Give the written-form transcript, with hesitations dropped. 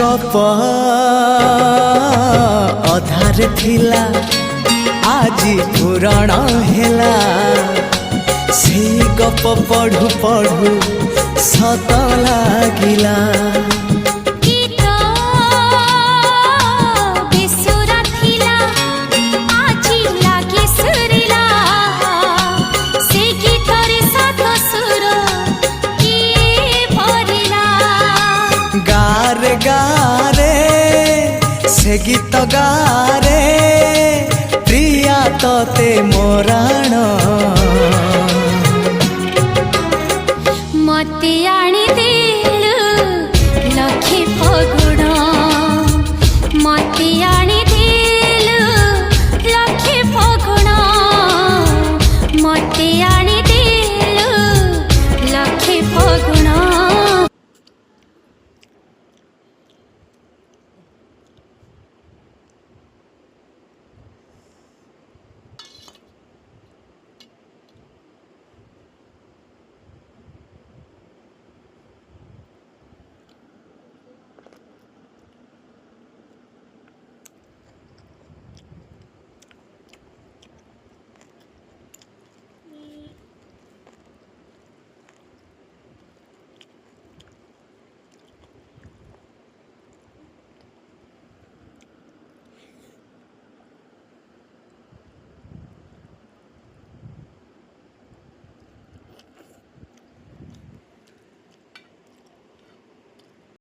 गप अधार थिला आजी पुराण हेला से गप पढ़ु पढ़ु सत लागिला। गारे गारे से गीत गारे प्रिया तोते मोरा